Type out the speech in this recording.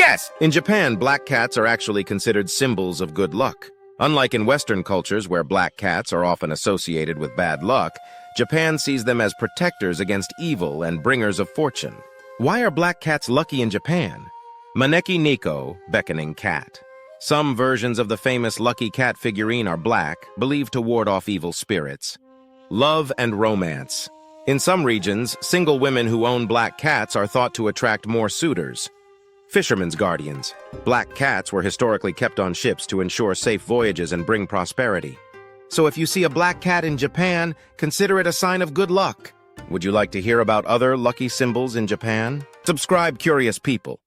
Yes! In Japan, black cats are actually considered symbols of good luck. Unlike in Western cultures where black cats are often associated with bad luck, Japan sees them as protectors against evil and bringers of fortune. Why are black cats lucky in Japan? Maneki Neko, beckoning cat. Some versions of the famous lucky cat figurine are black, believed to ward off evil spirits. Love and romance. In some regions, single women who own black cats are thought to attract more suitors. Fishermen's guardians. Black cats were historically kept on ships to ensure safe voyages and bring prosperity. So if you see a black cat in Japan, consider it a sign of good luck. Would you like to hear about other lucky symbols in Japan? Subscribe, curious people.